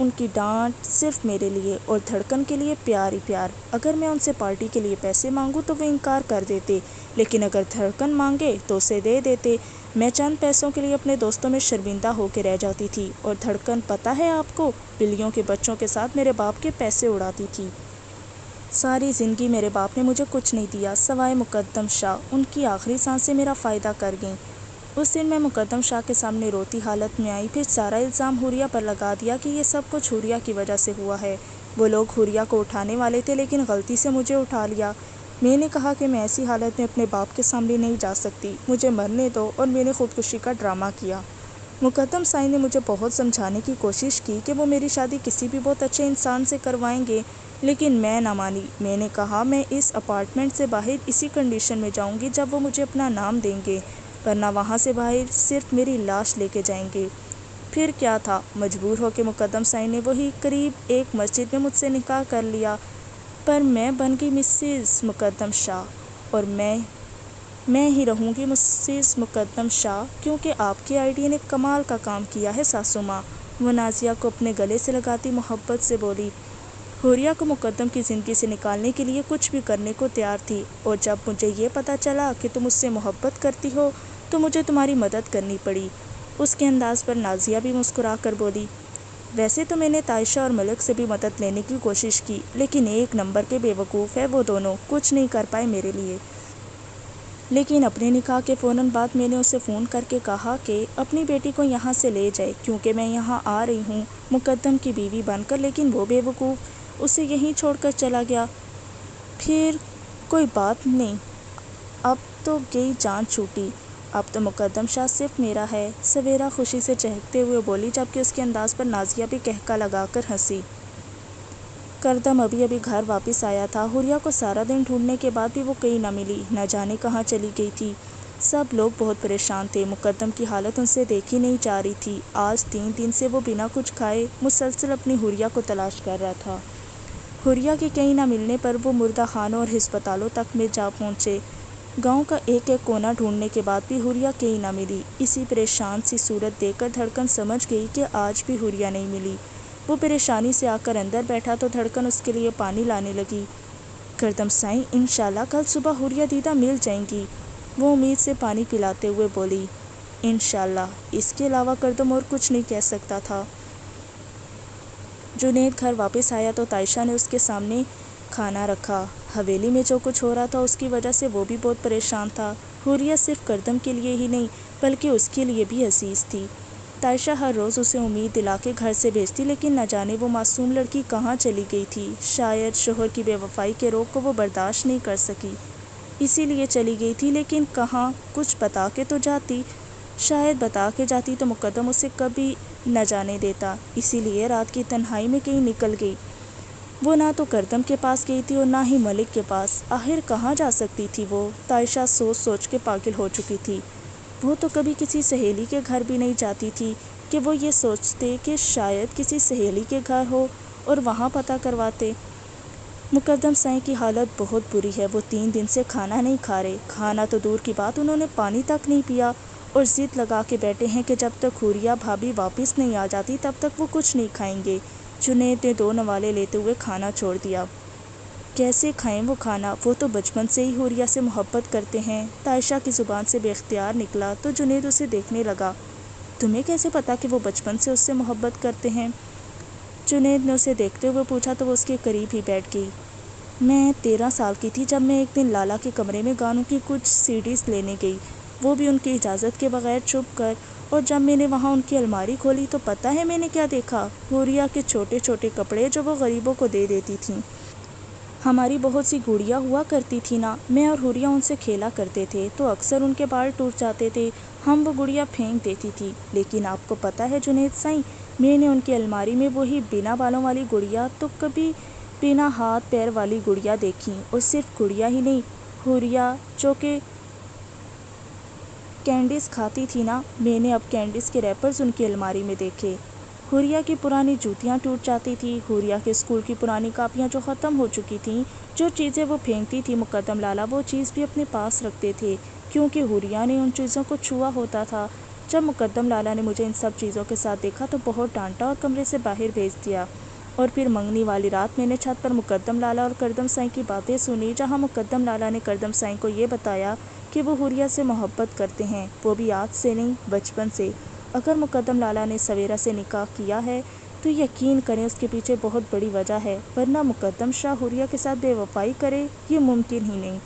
ان کی ڈانٹ صرف میرے لیے اور دھڑکن کے لیے پیار ہی پیار۔ اگر میں ان سے پارٹی کے لیے پیسے مانگوں تو وہ انکار کر دیتے، لیکن اگر دھڑکن مانگے تو اسے دے دیتے۔ میں چند پیسوں کے لیے اپنے دوستوں میں شرمندہ ہو کے رہ جاتی تھی، اور دھڑکن پتہ ہے آپ کو، بلیوں کے بچوں کے ساتھ میرے باپ کے پیسے اڑاتی تھی۔ ساری زندگی میرے باپ نے مجھے کچھ نہیں دیا سوائے مقدم شاہ۔ ان کی آخری سانسیں میرا فائدہ کر گئیں۔ اس دن میں مقدم شاہ کے سامنے روتی حالت میں آئی، پھر سارا الزام حوریہ پر لگا دیا کہ یہ سب کچھ حوریہ کی وجہ سے ہوا ہے۔ وہ لوگ حوریہ کو اٹھانے والے تھے لیکن غلطی سے مجھے اٹھا لیا۔ میں نے کہا کہ میں ایسی حالت میں اپنے باپ کے سامنے نہیں جا سکتی، مجھے مرنے دو، اور میں نے خودکشی کا ڈرامہ کیا۔ مقدم سائی نے مجھے بہت سمجھانے کی کوشش کی کہ وہ میری شادی کسی بھی بہت اچھے انسان سے کروائیں گے، لیکن میں نہ مانی۔ میں نے کہا میں اس اپارٹمنٹ سے باہر اسی کنڈیشن میں جاؤں گی جب وہ مجھے اپنا نام دیں گے، ورنہ وہاں سے باہر صرف میری لاش لے کے جائیں گے۔ پھر کیا تھا، مجبور ہو کے مقدم سائی نے وہی قریب ایک مسجد میں مجھ سے نکاح کر لیا، پر میں بن گئی مسز مقدم شاہ، اور میں ہی رہوں گی مسز مقدم شاہ، کیونکہ آپ کی آئیڈیا نے کمال کا کام کیا ہے ساسو ماں۔ وہ نازیہ کو اپنے گلے سے لگاتی محبت سے بولی۔ حوریہ کو مقدم کی زندگی سے نکالنے کے لیے کچھ بھی کرنے کو تیار تھی، اور جب مجھے یہ پتہ چلا کہ تم اس سے محبت کرتی ہو تو مجھے تمہاری مدد کرنی پڑی۔ اس کے انداز پر نازیہ بھی مسکرا کر بولی، ویسے تو میں نے تائشہ اور ملک سے بھی مدد لینے کی کوشش کی، لیکن ایک نمبر کے بے وقوف ہے وہ دونوں، کچھ نہیں کر پائے میرے لیے۔ لیکن اپنے نکاح کے فوراً بعد میں نے اسے فون کر کے کہا کہ اپنی بیٹی کو یہاں سے لے جائے، کیونکہ میں یہاں آ رہی ہوں مقدم کی بیوی بن کر، لیکن وہ بے وقوف اسے یہیں چھوڑ کر چلا گیا۔ پھر کوئی بات نہیں، اب تو گئی جان چھوٹی، اب تو مقدم شاہ صرف میرا ہے، سویرا خوشی سے چہکتے ہوئے بولی، جبکہ اس کے انداز پر نازیہ بھی قہقہ لگا کر ہنسی۔ کردم ابھی ابھی گھر واپس آیا تھا۔ حوریہ کو سارا دن ڈھونڈنے کے بعد بھی وہ کہیں نہ ملی، نہ جانے کہاں چلی گئی تھی۔ سب لوگ بہت پریشان تھے، مقدم کی حالت ان سے دیکھی نہیں جا رہی تھی۔ آج 3 دن سے وہ بنا کچھ کھائے مسلسل اپنی حوریہ کو تلاش کر رہا تھا۔ حوریہ کے کہیں نہ ملنے پر وہ مردہ خانوں اور ہسپتالوں تک میں جا پہنچے۔ گاؤں کا ایک ایک کونا ڈھونڈنے کے بعد بھی حوریہ کہیں نہ ملی۔ اسی پریشان سی صورت دیکھ کر دھڑکن سمجھ گئی کہ آج بھی حوریہ نہیں ملی۔ وہ پریشانی سے آ کر اندر بیٹھا تو دھڑکن اس کے لیے پانی لانے لگی۔ کردم سائیں، انشاءاللہ کل صبح حوریہ دیدہ مل جائیں گی، وہ امید سے پانی پلاتے ہوئے بولی۔ انشاءاللہ، اس کے علاوہ کردم اور کچھ نہیں کہہ سکتا تھا۔ جنید گھر واپس آیا تو تائشہ نے اس کے سامنے کھانا رکھا۔ حویلی میں جو کچھ ہو رہا تھا اس کی وجہ سے وہ بھی بہت پریشان تھا۔ حوریہ صرف کردم کے لیے ہی نہیں بلکہ اس کے لیے بھی عزیز تھی۔ تائشہ ہر روز اسے امید دلا کے گھر سے بھیجتی، لیکن نہ جانے وہ معصوم لڑکی کہاں چلی گئی تھی۔ شاید شوہر کی بے وفائی کے روگ کو وہ برداشت نہیں کر سکی، اسی لیے چلی گئی تھی، لیکن کہاں، کچھ بتا کے تو جاتی۔ شاید بتا کے جاتی تو مقدم اسے کبھی نہ جانے دیتا، اسی لیے رات کی تنہائی میں کہیں نکل گئی۔ وہ نہ تو کردم کے پاس گئی تھی اور نہ ہی ملک کے پاس، آخر کہاں جا سکتی تھی وہ؟ تائشہ سوچ سوچ کے پاگل ہو چکی تھی۔ وہ تو کبھی کسی سہیلی کے گھر بھی نہیں جاتی تھی کہ وہ یہ سوچتے کہ شاید کسی سہیلی کے گھر ہو اور وہاں پتہ کرواتے۔ مقدم سائیں کی حالت بہت بری ہے، وہ 3 دن سے کھانا نہیں کھا رہے، کھانا تو دور کی بات انہوں نے پانی تک نہیں پیا، اور ضد لگا کے بیٹھے ہیں کہ جب تک حوریہ بھابھی واپس نہیں آ جاتی تب تک وہ کچھ نہیں کھائیں گے۔ جنید نے 2 نوالے لیتے ہوئے کھانا چھوڑ دیا۔ کیسے کھائیں وہ کھانا، وہ تو بچپن سے ہی حوریہ سے محبت کرتے ہیں، تائشہ کی زبان سے بے اختیار نکلا تو جنید اسے دیکھنے لگا۔ تمہیں کیسے پتا کہ وہ بچپن سے اس سے محبت کرتے ہیں؟ جنید نے اسے دیکھتے ہوئے پوچھا تو وہ اس کے قریب ہی بیٹھ گئی۔ میں 13 سال کی تھی جب میں ایک دن لالا کے کمرے میں گانوں کی کچھ CDs لینے گئی، وہ بھی ان کی اجازت کے بغیر چھپ کر، اور جب میں نے وہاں ان کی الماری کھولی تو پتہ ہے میں نے کیا دیکھا؟ حوریہ کے چھوٹے چھوٹے کپڑے جو وہ غریبوں کو دے دیتی تھیں۔ ہماری بہت سی گڑیاں ہوا کرتی تھی نا، میں اور حوریہ ان سے کھیلا کرتے تھے تو اکثر ان کے بال ٹوٹ جاتے تھے، ہم وہ گڑیاں پھینک دیتی تھی۔ لیکن آپ کو پتہ ہے جنید سائیں، میں نے ان کی الماری میں وہی بنا بالوں والی گڑیاں تو کبھی بنا ہاتھ پیر والی گڑیاں دیکھیں، اور صرف گڑیاں ہی نہیں، حوریہ جو کہ کینڈیز کھاتی تھی نا، میں نے اب کینڈیز کے ریپرز ان کی الماری میں دیکھے۔ حوریہ کی پرانی جوتیاں ٹوٹ جاتی تھی، حوریہ کے اسکول کی پرانی کاپیاں جو ختم ہو چکی تھیں، جو چیزیں وہ پھینکتی تھی مقدم لالا وہ چیز بھی اپنے پاس رکھتے تھے، کیونکہ حوریہ نے ان چیزوں کو چھوا ہوتا تھا جب مقدم لالا نے مجھے ان سب چیزوں کے ساتھ دیکھا تو بہت ڈانٹا اور کمرے سے باہر بھیج دیا۔ اور پھر منگنی والی رات میں نے چھت پر مقدم لالا اور کردم سائیں کی باتیں سنی، جہاں مقدم لالا نے کردم سائیں کو یہ بتایا کہ وہ حوریہ سے محبت کرتے ہیں، وہ بھی آج سے نہیں بچپن سے۔ اگر مقدم لالا نے سویرا سے نکاح کیا ہے تو یقین کریں اس کے پیچھے بہت بڑی وجہ ہے، ورنہ مقدم شاہ حوریہ کے ساتھ بے وفائی کرے یہ ممکن ہی نہیں۔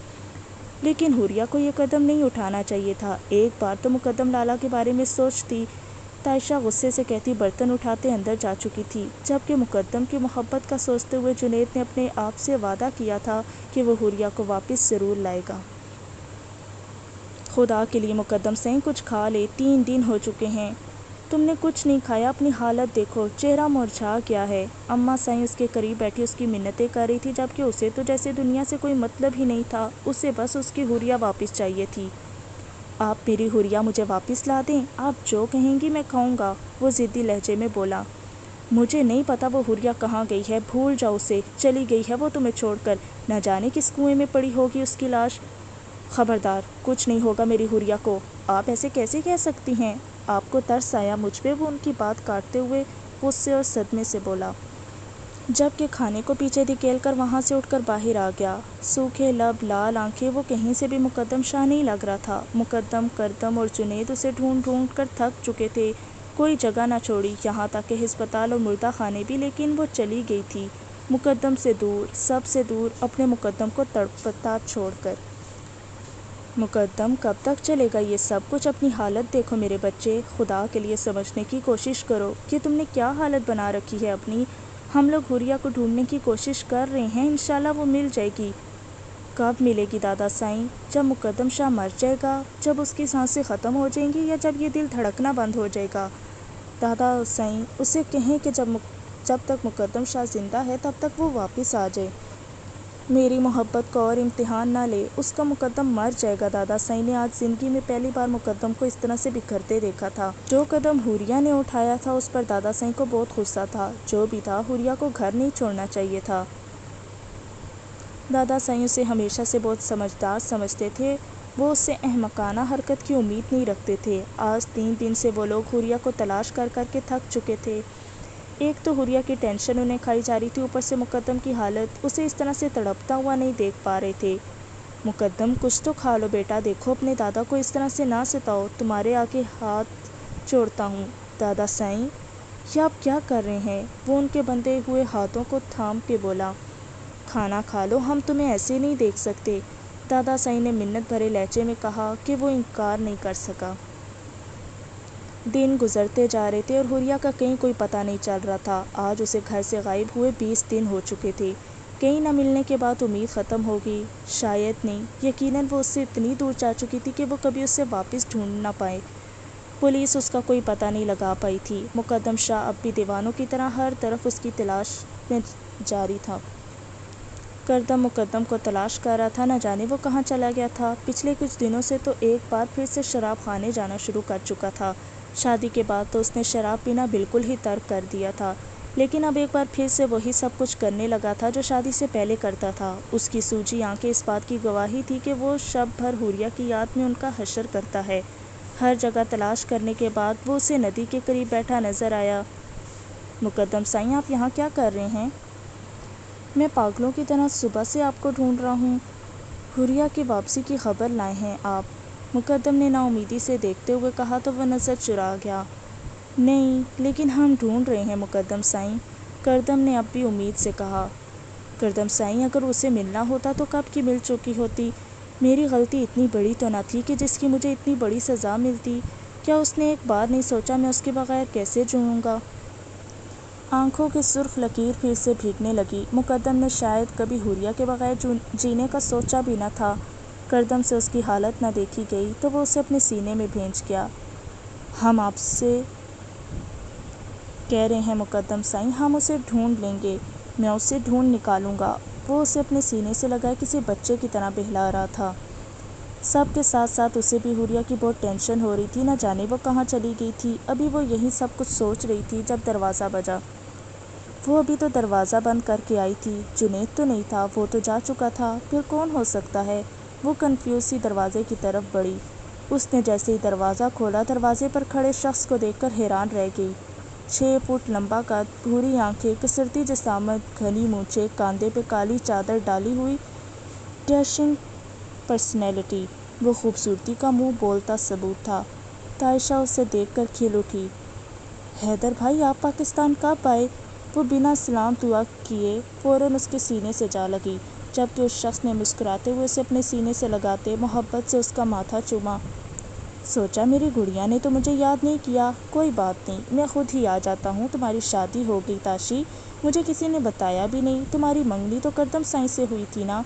لیکن حوریہ کو یہ قدم نہیں اٹھانا چاہیے تھا۔ ایک بار تو مقدم لالا کے بارے میں سوچتی، تائشہ غصے سے کہتی برتن اٹھاتے اندر جا چکی تھی، جبکہ مقدم کی محبت کا سوچتے ہوئے جنید نے اپنے آپ سے وعدہ کیا تھا کہ وہ حوریہ کو واپس ضرور لائے گا۔ خدا کے لیے مقدم سائیں کچھ کھا لے، 3 دن ہو چکے ہیں، تم نے کچھ نہیں کھایا، اپنی حالت دیکھو، چہرہ مرجھا گیا ہے۔ اماں سائیں اس کے قریب بیٹھی اس کی منتیں کر رہی تھی، جبکہ اسے تو جیسے دنیا سے کوئی مطلب ہی نہیں تھا، اسے بس اس کی حوریہ واپس چاہیے تھی۔ آپ میری حوریہ مجھے واپس لا دیں، آپ جو کہیں گی میں کھاؤں گا، وہ ضدی لہجے میں بولا۔ مجھے نہیں پتا وہ حوریہ کہاں گئی ہے، بھول جاؤ اسے، چلی گئی ہے وہ تمہیں چھوڑ کر، نہ جانے کس کنویں میں پڑی ہوگی اس کی لاش۔ خبردار، کچھ نہیں ہوگا میری حوریہ کو، آپ ایسے کیسے کہہ سکتی ہیں؟ آپ کو ترس آیا مجھ پہ، وہ ان کی بات کاٹتے ہوئے غصے اور صدمے سے بولا، جبکہ کھانے کو پیچھے دھکیل کر وہاں سے اٹھ کر باہر آ گیا۔ سوکھے لب، لال آنکھیں، وہ کہیں سے بھی مقدم شاہ نہیں لگ رہا تھا۔ مقدم، کردم اور جنید اسے ڈھونڈ ڈھونڈ کر تھک چکے تھے، کوئی جگہ نہ چھوڑی، یہاں تک کہ ہسپتال اور مردہ خانے بھی، لیکن وہ چلی گئی تھی مقدم سے دور، سب سے دور، اپنے مقدم کو تڑپتا چھوڑ کر۔ مقدم کب تک چلے گا یہ سب کچھ؟ اپنی حالت دیکھو میرے بچے، خدا کے لیے سمجھنے کی کوشش کرو کہ تم نے کیا حالت بنا رکھی ہے اپنی۔ ہم لوگ حوریہ کو ڈھونڈنے کی کوشش کر رہے ہیں، انشاءاللہ وہ مل جائے گی۔ کب ملے گی دادا سائیں؟ جب مقدم شاہ مر جائے گا، جب اس کی سانسیں ختم ہو جائیں گی، یا جب یہ دل دھڑکنا بند ہو جائے گا؟ دادا سائیں اسے کہیں کہ جب تک مقدم شاہ زندہ ہے تب تک وہ واپس آ جائے، میری محبت کو اور امتحان نہ لے، اس کا مقدم مر جائے گا۔ دادا سائیں نے آج زندگی میں پہلی بار مقدم کو اس طرح سے بکھرتے دیکھا تھا۔ جو قدم حوریہ نے اٹھایا تھا اس پر دادا سائیں کو بہت غصہ تھا، جو بھی تھا حوریہ کو گھر نہیں چھوڑنا چاہیے تھا۔ دادا سائیں اسے ہمیشہ سے بہت سمجھدار سمجھتے تھے، وہ اس سے احمقانہ حرکت کی امید نہیں رکھتے تھے۔ آج 3 دن سے وہ لوگ حوریہ کو تلاش کر کر کے تھک چکے تھے۔ ایک تو حوریہ کی ٹینشن انہیں کھائی جا رہی تھی، اوپر سے مقدم کی حالت، اسے اس طرح سے تڑپتا ہوا نہیں دیکھ پا رہے تھے۔ مقدم کچھ تو کھا لو بیٹا، دیکھو اپنے دادا کو اس طرح سے نہ ستاؤ، تمہارے آگے ہاتھ جوڑتا ہوں۔ دادا سائیں یہ آپ کیا کر رہے ہیں؟ وہ ان کے بندھے ہوئے ہاتھوں کو تھام کے بولا۔ کھانا کھا لو، ہم تمہیں ایسے نہیں دیکھ سکتے، دادا سائیں نے منت بھرے لہجے میں کہا کہ وہ انکار نہیں کر سکا۔ دن گزرتے جا رہے تھے اور حوریہ کا کہیں کوئی پتہ نہیں چل رہا تھا۔ آج اسے گھر سے غائب ہوئے 20 دن ہو چکے تھے۔ کہیں نہ ملنے کے بعد امید ختم ہوگی، شاید نہیں، یقیناً وہ اس سے اتنی دور جا چکی تھی کہ وہ کبھی اسے واپس ڈھونڈ نہ پائے۔ پولیس اس کا کوئی پتہ نہیں لگا پائی تھی۔ مقدم شاہ اب بھی دیوانوں کی طرح ہر طرف اس کی تلاش میں جاری تھا۔ کردم مقدم کو تلاش کر رہا تھا، نہ جانے وہ کہاں چلا گیا تھا۔ پچھلے کچھ دنوں سے تو ایک بار پھر سے شراب خانے جانا شروع کر چکا تھا۔ شادی کے بعد تو اس نے شراب پینا بالکل ہی ترک کر دیا تھا، لیکن اب ایک بار پھر سے وہی سب کچھ کرنے لگا تھا جو شادی سے پہلے کرتا تھا۔ اس کی سوجی آنکھیں اس بات کی گواہی تھی کہ وہ شب بھر حوریہ کی یاد میں ان کا حشر کرتا ہے۔ ہر جگہ تلاش کرنے کے بعد وہ اسے ندی کے قریب بیٹھا نظر آیا۔ مقدم سائیں آپ یہاں کیا کر رہے ہیں؟ میں پاگلوں کی طرح صبح سے آپ کو ڈھونڈ رہا ہوں، حوریہ کی واپسی کی خبر لائے ہیں آپ؟ مقدم نے نا امیدی سے دیکھتے ہوئے کہا تو وہ نظر چرا گیا۔ نہیں، لیکن ہم ڈھونڈ رہے ہیں مقدم سائیں، کردم نے اب بھی امید سے کہا۔ کردم سائیں اگر اسے ملنا ہوتا تو کب کی مل چکی ہوتی، میری غلطی اتنی بڑی تو نہ تھی کہ جس کی مجھے اتنی بڑی سزا ملتی، کیا اس نے ایک بار نہیں سوچا میں اس کے بغیر کیسے جیوں گا؟ آنکھوں کی سرخ لکیر پھر سے بھیگنے لگی۔ مقدم نے شاید کبھی حوریہ کے بغیر جینے کا سوچا بھی نہ تھا۔ کردم سے اس کی حالت نہ دیکھی گئی تو وہ اسے اپنے سینے میں بھینچ گیا۔ ہم آپ سے کہہ رہے ہیں مقدم سائیں، ہم اسے ڈھونڈ لیں گے، میں اسے ڈھونڈ نکالوں گا۔ وہ اسے اپنے سینے سے لگائے کسی بچے کی طرح بہلا رہا تھا۔ سب کے ساتھ ساتھ اسے بھی حوریہ کی بہت ٹینشن ہو رہی تھی، نہ جانے وہ کہاں چلی گئی تھی۔ ابھی وہ یہی سب کچھ سوچ رہی تھی جب دروازہ بجا۔ وہ ابھی تو دروازہ بند کر کے آئی تھی، جنید تو نہیں تھا، وہ تو جا چکا تھا، پھر کون ہو سکتا ہے؟ وہ کنفیوز سی دروازے کی طرف بڑھی۔ اس نے جیسے ہی دروازہ کھولا دروازے پر کھڑے شخص کو دیکھ کر حیران رہ گئی۔ 6 فٹ لمبا قد، بھوری آنکھیں، کسرتی جسامت، گھنی مونچھیں، کاندھے پہ کالی چادر ڈالی ہوئی، ڈیشنگ پرسنالٹی۔ وہ خوبصورتی کا منہ بولتا ثبوت تھا۔ عائشہ اسے دیکھ کر کھل اٹھی۔ حیدر بھائی، آپ پاکستان کب آئے؟ وہ بنا سلام دعا کیے فوراً اس کے سینے سے جا لگی، جبکہ اس شخص نے مسکراتے ہوئے اسے اپنے سینے سے لگاتے محبت سے اس کا ماتھا چوما۔ سوچا میری گڑیا نے تو مجھے یاد نہیں کیا۔ کوئی بات نہیں، میں خود ہی آ جاتا ہوں۔ تمہاری شادی ہو گئی تاشی؟ مجھے کسی نے بتایا بھی نہیں۔ تمہاری منگنی تو کردم سائیں سے ہوئی تھی نا؟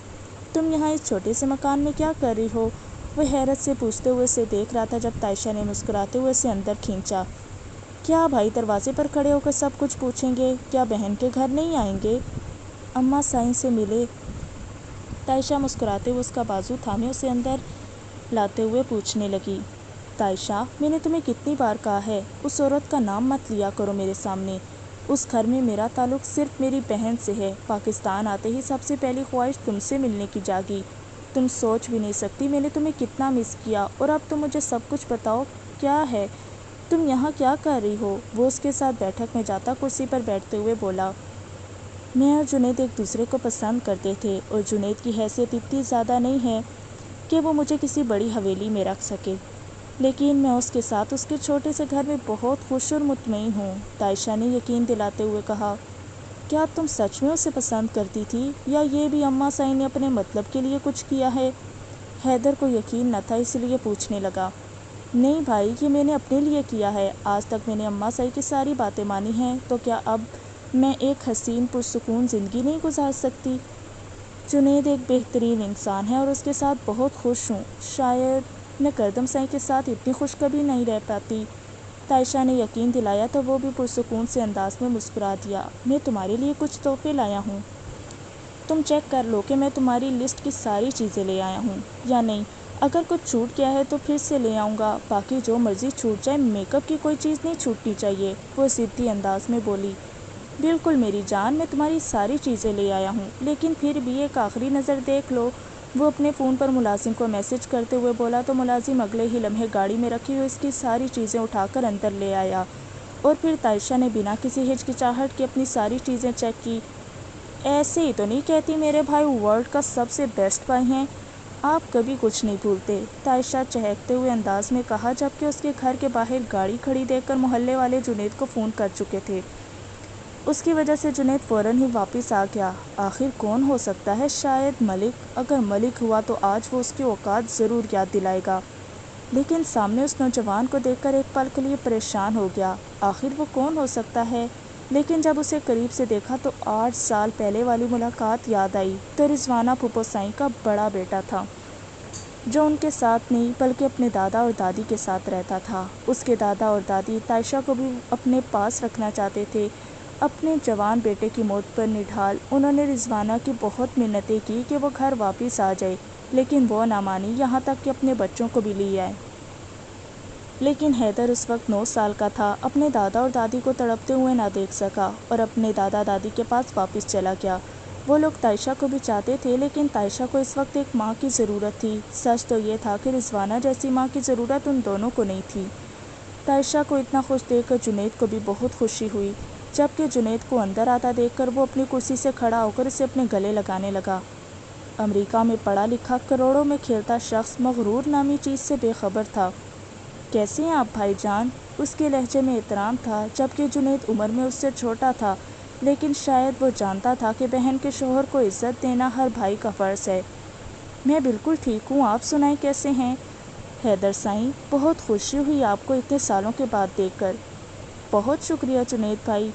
تم یہاں اس چھوٹے سے مکان میں کیا کر رہی ہو؟ وہ حیرت سے پوچھتے ہوئے اسے دیکھ رہا تھا جب عائشہ نے مسکراتے ہوئے اسے اندر کھینچا۔ کیا بھائی دروازے پر کھڑے ہو کر سب کچھ پوچھیں گے؟ کیا بہن کے گھر نہیں آئیں گے؟ اماں سائیں سے ملے؟ عائشہ مسکراتے ہوئے اس کا بازو تھامے اسے اندر لاتے ہوئے پوچھنے لگی۔ عائشہ، میں نے تمہیں کتنی بار کہا ہے اس عورت کا نام مت لیا کرو میرے سامنے۔ اس گھر میں میرا تعلق صرف میری بہن سے ہے۔ پاکستان آتے ہی سب سے پہلی خواہش تم سے ملنے کی جاگی۔ تم سوچ بھی نہیں سکتی میں نے تمہیں کتنا مس کیا۔ اور اب تم مجھے سب کچھ بتاؤ، کیا ہے؟ تم یہاں کیا کر رہی ہو؟ وہ اس کے ساتھ بیٹھک میں جاتا کرسی پر بیٹھتے ہوئے بولا۔ میں اور جنید ایک دوسرے کو پسند کرتے تھے، اور جنید کی حیثیت اتنی زیادہ نہیں ہے کہ وہ مجھے کسی بڑی حویلی میں رکھ سکے، لیکن میں اس کے ساتھ اس کے چھوٹے سے گھر میں بہت خوش اور مطمئن ہوں۔ عائشہ نے یقین دلاتے ہوئے کہا۔ کیا تم سچ میں اسے پسند کرتی تھی، یا یہ بھی اماں سائیں نے اپنے مطلب کے لیے کچھ کیا ہے؟ حیدر کو یقین نہ تھا، اس لیے پوچھنے لگا۔ نہیں بھائی، یہ میں نے اپنے لیے کیا ہے۔ آج تک میں نے اماں سائیں کی ساری باتیں مانی ہیں، تو کیا اب میں ایک حسین پرسکون زندگی نہیں گزار سکتی؟ جنید ایک بہترین انسان ہے اور اس کے ساتھ بہت خوش ہوں۔ شاید میں کردم سائیں کے ساتھ اتنی خوش کبھی نہیں رہ پاتی۔ عائشہ نے یقین دلایا تو وہ بھی پرسکون سے انداز میں مسکرا دیا۔ میں تمہارے لیے کچھ تحفے لایا ہوں، تم چیک کر لو کہ میں تمہاری لسٹ کی ساری چیزیں لے آیا ہوں یا نہیں۔ اگر کچھ چھوٹ گیا ہے تو پھر سے لے آؤں گا، باقی جو مرضی چھوٹ جائے، میک اپ کی کوئی چیز نہیں چھوٹنی چاہیے، وہ ضدی انداز میں بولی۔ بالکل میری جان، میں تمہاری ساری چیزیں لے آیا ہوں، لیکن پھر بھی ایک آخری نظر دیکھ لو۔ وہ اپنے فون پر ملازم کو میسج کرتے ہوئے بولا تو ملازم اگلے ہی لمحے گاڑی میں رکھی ہوئی اس کی ساری چیزیں اٹھا کر اندر لے آیا، اور پھر عائشہ نے بنا کسی ہچکچاہٹ کے اپنی ساری چیزیں چیک کی۔ ایسے ہی تو نہیں کہتی میرے بھائی ورلڈ کا سب سے بیسٹ بھائی ہیں، آپ کبھی کچھ نہیں بھولتے، عائشہ چہکتے ہوئے انداز میں کہا، جبکہ اس کے گھر کے باہر گاڑی کھڑی دیکھ کر محلے والے جنید کو فون کر چکے تھے۔ اس کی وجہ سے جنید فوراً ہی واپس آ گیا۔ آخر کون ہو سکتا ہے؟ شاید ملک۔ اگر ملک ہوا تو آج وہ اس کی اوقات ضرور یاد دلائے گا۔ لیکن سامنے اس نوجوان کو دیکھ کر ایک پل کے لیے پریشان ہو گیا۔ آخر وہ کون ہو سکتا ہے؟ لیکن جب اسے قریب سے دیکھا تو 8 سال پہلے والی ملاقات یاد آئی۔ تو رضوانہ پھوپھو سائیں کا بڑا بیٹا تھا، جو ان کے ساتھ نہیں بلکہ اپنے دادا اور دادی کے ساتھ رہتا تھا۔ اس کے دادا اور دادی عائشہ کو بھی اپنے پاس رکھنا چاہتے تھے۔ اپنے جوان بیٹے کی موت پر نڈھال انہوں نے رضوانہ کی بہت منتیں کی کہ وہ گھر واپس آ جائے، لیکن وہ نہ مانی، یہاں تک کہ اپنے بچوں کو بھی لے آئے۔ لیکن حیدر اس وقت 9 سال کا تھا، اپنے دادا اور دادی کو تڑپتے ہوئے نہ دیکھ سکا اور اپنے دادا دادی کے پاس واپس چلا گیا۔ وہ لوگ عائشہ کو بھی چاہتے تھے، لیکن عائشہ کو اس وقت ایک ماں کی ضرورت تھی۔ سچ تو یہ تھا کہ رضوانہ جیسی ماں کی ضرورت ان دونوں کو نہیں تھی۔ عائشہ کو اتنا خوش دیکھ کر جنید کو بھی بہت خوشی ہوئی، جبکہ جنید کو اندر آتا دیکھ کر وہ اپنی کرسی سے کھڑا ہو کر اسے اپنے گلے لگانے لگا۔ امریکہ میں پڑھا لکھا، کروڑوں میں کھیلتا شخص مغرور نامی چیز سے بے خبر تھا۔ کیسے ہیں آپ بھائی جان؟ اس کے لہجے میں احترام تھا، جبکہ جنید عمر میں اس سے چھوٹا تھا، لیکن شاید وہ جانتا تھا کہ بہن کے شوہر کو عزت دینا ہر بھائی کا فرض ہے۔ میں بالکل ٹھیک ہوں، آپ سنائیں کیسے ہیں؟ حیدر سائیں، بہت خوشی ہوئی آپ کو اتنے سالوں کے بعد دیکھ کر۔ بہت شکریہ جنید بھائی،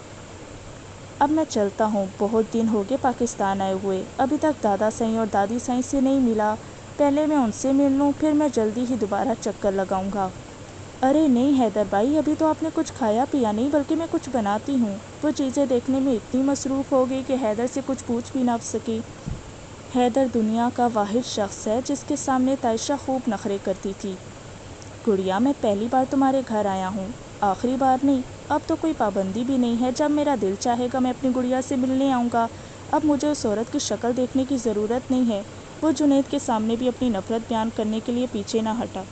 اب میں چلتا ہوں، بہت دن ہو گئے پاکستان آئے ہوئے، ابھی تک دادا سائیں اور دادی سائیں سے نہیں ملا، پہلے میں ان سے مل لوں، پھر میں جلدی ہی دوبارہ چکر لگاؤں گا۔ ارے نہیں حیدر بھائی، ابھی تو آپ نے کچھ کھایا پیا نہیں، بلکہ میں کچھ بناتی ہوں۔ وہ چیزیں دیکھنے میں اتنی مصروف ہو گئی کہ حیدر سے کچھ پوچھ بھی نہ سکی۔ حیدر دنیا کا واحد شخص ہے جس کے سامنے عائشہ خوب نخرے کرتی تھی۔ گڑیا، میں پہلی بار تمہارے گھر آیا ہوں، آخری بار نہیں، اب تو کوئی پابندی بھی نہیں ہے، جب میرا دل چاہے گا میں اپنی گڑیا سے ملنے آؤں گا، اب مجھے اس عورت کی شکل دیکھنے کی ضرورت نہیں ہے۔ وہ جنید کے سامنے بھی اپنی نفرت بیان کرنے کے لیے پیچھے نہ ہٹا۔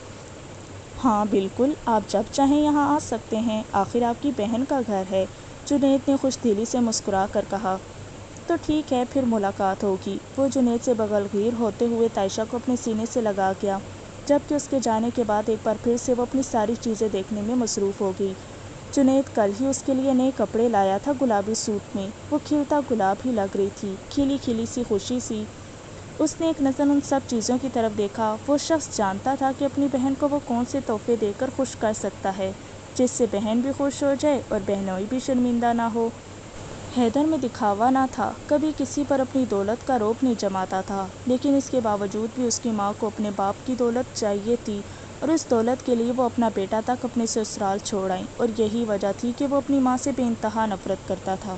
ہاں بالکل، آپ جب چاہیں یہاں آ سکتے ہیں، آخر آپ کی بہن کا گھر ہے، جنید نے خوش دلی سے مسکرا کر کہا۔ تو ٹھیک ہے، پھر ملاقات ہوگی۔ وہ جنید سے بغلگیر ہوتے ہوئے تائشہ کو اپنے سینے سے لگا گیا، جبکہ اس کے جانے کے بعد ایک بار پھر سے وہ اپنی ساری چیزیں دیکھنے میں مصروف ہو گئی۔ جنید کل ہی اس کے لیے نئے کپڑے لایا تھا، گلابی سوٹ میں وہ کھلتا گلاب ہی لگ رہی تھی، کھلی کھلی سی خوشی سی۔ اس نے ایک نظر ان سب چیزوں کی طرف دیکھا۔ وہ شخص جانتا تھا کہ اپنی بہن کو وہ کون سے تحفے دے کر خوش کر سکتا ہے، جس سے بہن بھی خوش ہو جائے اور بہنوئی بھی شرمندہ نہ ہو۔ حیدر میں دکھاوا نہ تھا، کبھی کسی پر اپنی دولت کا رعب نہیں جماتا تھا، لیکن اس کے باوجود بھی اس کی ماں کو اپنے باپ کی دولت چاہیے تھی، اور اس دولت کے لیے وہ اپنا بیٹا تک اپنے سسرال چھوڑ آئی، اور یہی وجہ تھی کہ وہ اپنی ماں سے بے انتہا نفرت کرتا تھا۔